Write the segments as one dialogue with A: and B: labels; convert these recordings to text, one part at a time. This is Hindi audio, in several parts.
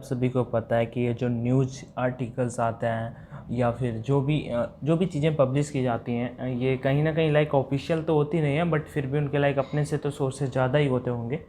A: सभी को पता है कि ये जो न्यूज़ आर्टिकल्स आते हैं या फिर जो भी चीज़ें पब्लिश की जाती हैं, ये कहीं ना कहीं लाइक ऑफिशियल तो होती नहीं है, बट फिर भी उनके लाइक अपने से तो सोर्सेज ज़्यादा ही होते होंगे।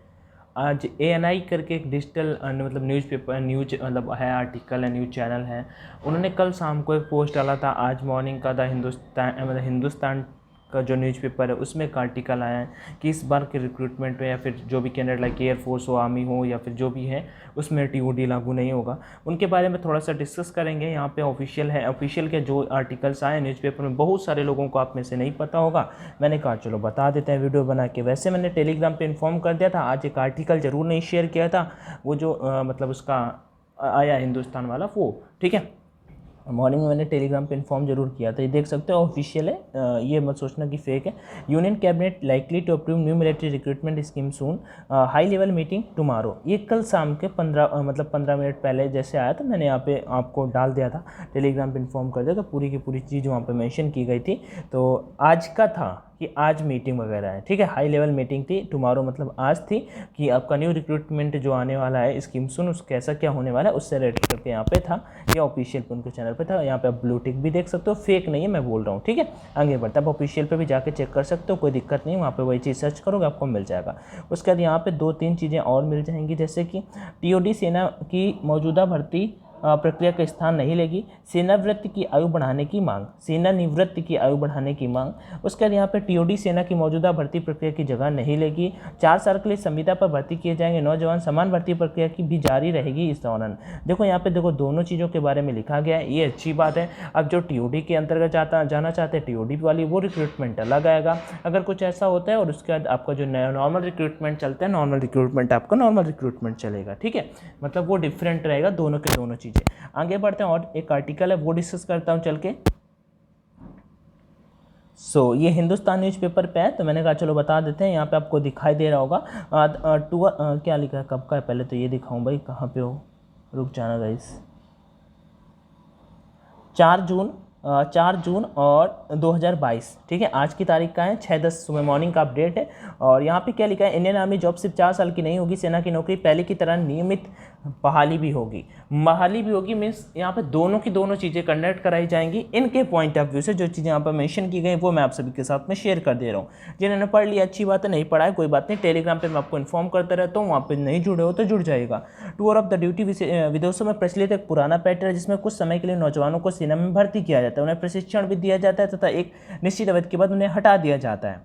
A: आज ANI करके एक डिजिटल मतलब न्यूज़पेपर न्यूज मतलब है, आर्टिकल है, न्यूज़ चैनल है। उन्होंने कल शाम को एक पोस्ट डाला था, आज मॉर्निंग का द हिंदुस्तान मतलब हिंदुस्तान का जो न्यूज़पेपर है उसमें एक आर्टिकल आया है कि इस बार के रिक्रूटमेंट में या फिर जो भी कैंडिडेट लाइक एयरफोर्स हो, आर्मी हो या फिर जो भी है, उसमें TOD लागू नहीं होगा। उनके बारे में थोड़ा सा डिस्कस करेंगे। यहाँ पे ऑफिशियल है, ऑफिशियल के जो आर्टिकल्स आए न्यूज़पेपर में, बहुत सारे लोगों को आप में से नहीं पता होगा। मैंने कहा चलो बता देते हैं वीडियो बना के। वैसे मैंने टेलीग्राम पे इन्फॉर्म कर दिया था, आज एक आर्टिकल ज़रूर नहीं शेयर किया था, वो जो मतलब उसका आया हिंदुस्तान वाला, वो ठीक है। मॉर्निंग में मैंने टेलीग्राम पे इन्फॉर्म जरूर किया था, ये देख सकते हो ऑफिशियल है, ये मत सोचना कि फेक है। Union cabinet likely to approve new military recruitment scheme soon, high level meeting tomorrow. ये कल शाम के 15 मिनट पहले जैसे आया था, मैंने यहाँ पे आपको डाल दिया था, टेलीग्राम पे इन्फॉर्म कर दिया था, पूरी की पूरी चीज़ वहाँ पे मेंशन की गई थी। तो आज का था कि आज मीटिंग वगैरह है, ठीक है, हाई लेवल मीटिंग थी। टुमारो मतलब आज थी कि आपका न्यू रिक्रूटमेंट जो आने वाला है स्कीम सुन, उसका कैसा क्या होने वाला है, उससे रिलेटेड करके यहाँ पे था, ये ऑफिशियल पे उनके चैनल पे था। यहाँ पे आप ब्लू टिक भी देख सकते हो, फेक नहीं है मैं बोल रहा हूँ, ठीक है। आगे बढ़ता है, आप ऑफिशियल पे भी जाके चेक कर सकते हो, कोई दिक्कत नहीं, वहाँ पे वही चीज़ सर्च करोगे आपको मिल जाएगा। उसके बाद यहाँ पे 2-3 चीज़ें और मिल जाएंगी, जैसे कि TOD सेना की मौजूदा भर्ती प्रक्रिया का स्थान नहीं लेगी, सेनावृत्ति की आयु बढ़ाने की मांग, सेना निवृत्ति की आयु बढ़ाने की मांग। उसके बाद यहाँ पे TOD सेना की मौजूदा भर्ती प्रक्रिया की जगह नहीं लेगी, 4 साल के लिए संविदा पर भर्ती किए जाएंगे नौजवान, समान भर्ती प्रक्रिया की भी जारी रहेगी इस दौरान। देखो यहाँ पे देखो दोनों चीज़ों के बारे में लिखा गया है, ये अच्छी बात है। अब जो TOD के अंतर्गत जाना चाहते हैं, TOD वाली वो रिक्रूटमेंट अलग आएगा अगर कुछ ऐसा होता है, और उसके बाद आपका जो नॉर्मल रिक्रूटमेंट चलता है, नॉर्मल रिक्रूटमेंट आपका नॉर्मल रिक्रूटमेंट चलेगा, ठीक है, मतलब वो डिफरेंट रहेगा दोनों के दोनों चीज़ें। आगे बढ़ते हैं, और एक आर्टिकल है वो डिस्कस करता हूं चल के। ये हिंदुस्तान न्यूज़पेपर पे है, तो मैंने कहा चलो बता देते हैं। यहाँ पे आपको दिखाई दे रहा होगा टूर क्या लिखा है, कब का है, पहले तो ये दिखाऊं भाई, कहाँ पे हो, रुक जाना गाइस। 4 जून और 2022, ठीक है, आज की तारीख का है, 6-10 सुबह मॉर्निंग का अपडेट है। और यहाँ पे क्या लिखा है, इंडियन आर्मी जॉब सिर्फ 4 साल की नहीं होगी, सेना की नौकरी पहले की तरह नियमित बहाली भी होगी। मीन्स यहाँ पे दोनों की दोनों चीज़ें कंडक्ट कराई जाएंगी। इनके पॉइंट ऑफ व्यू से जो चीज़ें यहाँ पर मेंशन की गई वो मैं आप सभी के साथ में शेयर कर दे रहा हूँ। जिन्होंने पढ़ लिया अच्छी बात है, नहीं पढ़ा है कोई बात नहीं, टेलीग्राम पे मैं आपको इन्फॉर्म करता रहता हूँ, वहाँ पे नहीं जुड़े हो तो जुड़ जाएगा। टूर ऑफ द ड्यूटी विदेशों में प्रचलित एक पुराना पैटर्न है, जिसमें कुछ समय के लिए नौजवानों को सेना में भर्ती किया जाता है, उन्हें प्रशिक्षण भी दिया जाता है तथा एक निश्चित अवधि के बाद उन्हें हटा दिया जाता है।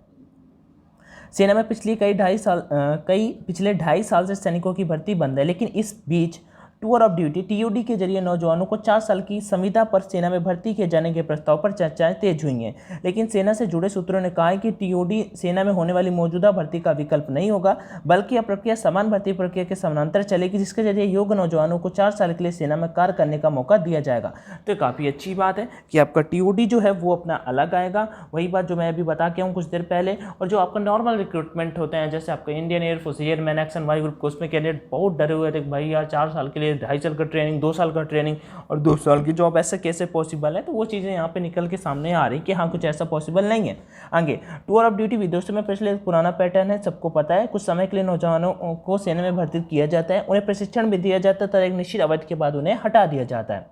A: सेना में पिछले 2.5 साल से सैनिकों की भर्ती बंद है, लेकिन इस बीच टूर ऑफ ड्यूटी TOD के जरिए नौजवानों को 4 साल की संविदा पर सेना में भर्ती किए जाने के प्रस्ताव पर चर्चाएं तेज हुई हैं। लेकिन सेना से जुड़े सूत्रों ने कहा है कि TOD सेना में होने वाली मौजूदा भर्ती का विकल्प नहीं होगा, बल्कि यह प्रक्रिया समान भर्ती प्रक्रिया के समानांतर चलेगी, जिसके जरिए योग्य नौजवानों को 4 साल के लिए सेना में कार्य करने का मौका दिया जाएगा। तो काफ़ी अच्छी बात है कि आपका TOD जो है वो अपना अलग आएगा, वही बात जो मैं अभी बता के हूँ कुछ देर पहले। और जो आपका नॉर्मल रिक्रूटमेंट होते हैं, जैसे आपका Indian air force airman X and Y group को, उसमें कैंडिडेट बहुत डरे हुए थे भाई यार 4 साल के लिए 2.5 साल का ट्रेनिंग, 2 साल का ट्रेनिंग और 2 साल की जॉब, ऐसे कैसे पॉसिबल है। तो वो चीज़ें यहाँ पे निकल के सामने आ रही कि हाँ कुछ ऐसा पॉसिबल नहीं है। आगे, टूर ऑफ ड्यूटी विदेशों में प्रचलित पुराना पैटर्न है, सबको पता है। कुछ समय के लिए नौजवानों को सेना में भर्ती किया जाता है, उन्हें प्रशिक्षण भी दिया जाता है तथा एक निश्चित अवधि के बाद उन्हें हटा दिया जाता है।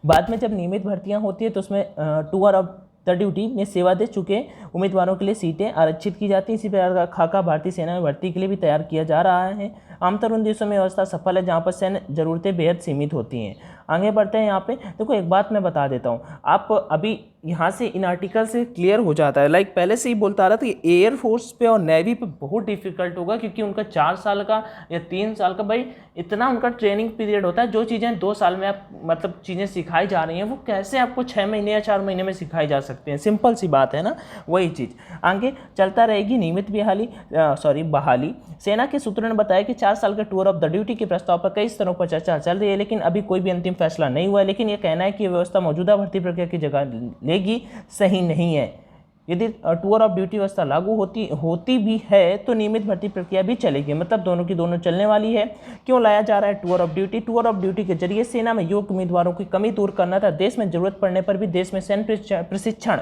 A: बाद में जब नियमित भर्तियां होती है तो उसमें टूर ऑफ द ड्यूटी में सेवा दे चुके उम्मीदवारों के लिए सीटें आरक्षित की जाती हैं। इसी प्रकार का खाका भारतीय सेना में भर्ती के लिए भी तैयार किया जा रहा है। आमतौर उन देशों में व्यवस्था सफल है जहाँ पर सैन्य जरूरतें बेहद सीमित होती हैं। आगे बढ़ते हैं। यहाँ पे देखो एक बात मैं बता देता हूँ, आप अभी यहाँ से इन आर्टिकल से क्लियर हो जाता है, लाइक पहले से ही बोलता रहा था कि एयरफोर्स पे और नेवी पे बहुत डिफिकल्ट होगा, क्योंकि उनका 4 साल का या 3 साल का भाई इतना उनका ट्रेनिंग पीरियड होता है। जो चीज़ें 2 साल में आप मतलब चीज़ें सिखाई जा रही हैं वो कैसे आपको 6 महीने या 4 महीने में सिखाई जा सकती हैं, सिंपल सी बात है ना। वही चीज़ आगे चलता रहेगी। नियमित बहाली। सेना के सूत्रों ने बताया कि 4 साल के टूर ऑफ द ड्यूटी के प्रस्ताव पर कई स्तरों पर चर्चा चल रही है, लेकिन अभी कोई भी अंतिम फैसला नहीं हुआ है। लेकिन यह कहना है कि व्यवस्था मौजूदा भर्ती प्रक्रिया की जगह लेगी सही नहीं है। यदि टूर ऑफ ड्यूटी व्यवस्था लागू होती भी है तो नियमित भर्ती प्रक्रिया भी चलेगी, मतलब दोनों की दोनों चलने वाली है। क्यों लाया जा रहा है tour of duty? Tour of duty के जरिए सेना में योग्य उम्मीदवारों की कमी दूर करना था। देश में जरूरत पड़ने पर भी देश में सैन्य प्रशिक्षण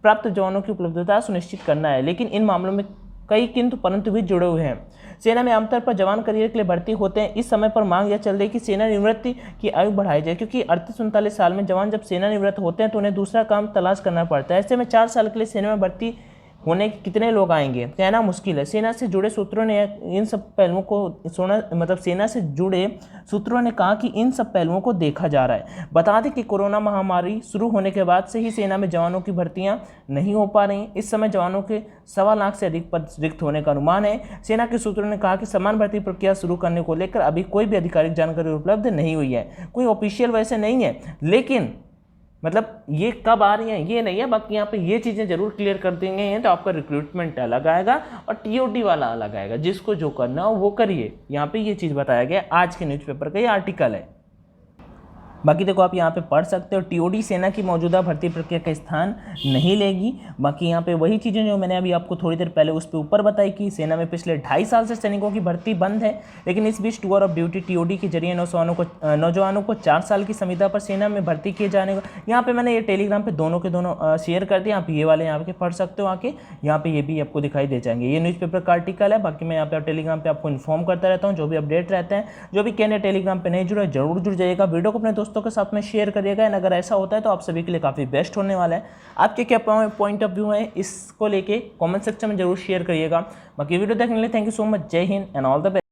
A: प्राप्त जवानों की उपलब्धता सुनिश्चित करना है। लेकिन इन मामलों में कई किंतु परंतु भी जुड़े हुए हैं। सेना में आमतौर पर जवान करियर के लिए भर्ती होते हैं। इस समय पर मांग यह चल रही है कि सेना निवृत्ति की आयु बढ़ाई जाए, क्योंकि 38-39 साल में जवान जब सेना निवृत्त होते हैं तो उन्हें दूसरा काम तलाश करना पड़ता है। ऐसे में 4 साल के लिए सेना में भर्ती होने के कितने लोग आएंगे, कहना मुश्किल है। सेना से जुड़े सूत्रों ने इन सब पहलुओं को सेना से जुड़े सूत्रों ने कहा कि इन सब पहलुओं को देखा जा रहा है। बता दें कि कोरोना महामारी शुरू होने के बाद से ही सेना में जवानों की भर्तियां नहीं हो पा रही। इस समय जवानों के 1.25 लाख से अधिक पद रिक्त होने का अनुमान है। सेना के सूत्रों ने कहा कि समान भर्ती प्रक्रिया शुरू करने को लेकर अभी कोई भी आधिकारिक जानकारी उपलब्ध नहीं हुई है। कोई ऑफिशियल वैसे नहीं है, लेकिन मतलब ये कब आ रही हैं ये नहीं है। बाकी यहाँ पे ये चीज़ें जरूर क्लियर कर देंगे हैं, तो आपका रिक्रूटमेंट अलग आएगा और टीओडी वाला अलग आएगा। जिसको जो करना हो वो करिए। यहाँ पे ये चीज़ बताया गया आज के न्यूज़पेपर का ये आर्टिकल है। बाकी देखो आप यहाँ पे पढ़ सकते हो, टीओडी सेना की मौजूदा भर्ती प्रक्रिया का स्थान नहीं लेगी। बाकी यहाँ पे वही चीज़ें जो मैंने अभी आपको थोड़ी देर पहले उस पर ऊपर बताई कि सेना में पिछले 2.5 साल से सैनिकों की भर्ती बंद है, लेकिन इस बीच टूर ऑफ ड्यूटी टीओडी के जरिए नौजवानों को 4 साल की संविदा पर सेना में भर्ती किए जाने को यहाँ पे मैंने ये टेलीग्राम पे दोनों के दोनों शेयर कर दिए। आप ये वाले यहाँ पे पढ़ सकते हो आके, यहाँ पे ये भी आपको दिखाई दे जाएंगे। ये न्यूज़पेपर का आर्टिकल है। बाकी मैं यहाँ पे टेलीग्राम पे आपको इन्फॉर्म करता रहता हूँ जो भी अपडेट रहते हैं। जो भी कहने टेलीग्राम पे नहीं जुड़े जरूर जुड़ जाइएगा। वीडियो को अपने दोस्तों के साथ में शेयर करिएगा। अगर ऐसा होता है तो आप सभी के लिए काफ़ी बेस्ट होने वाला है। आपके क्या पॉइंट ऑफ व्यू है इसको लेके कमेंट सेक्शन में जरूर शेयर करिएगा। बाकी वीडियो देखने के लिए थैंक यू सो मच। जय हिंद एंड ऑल द बेस्ट।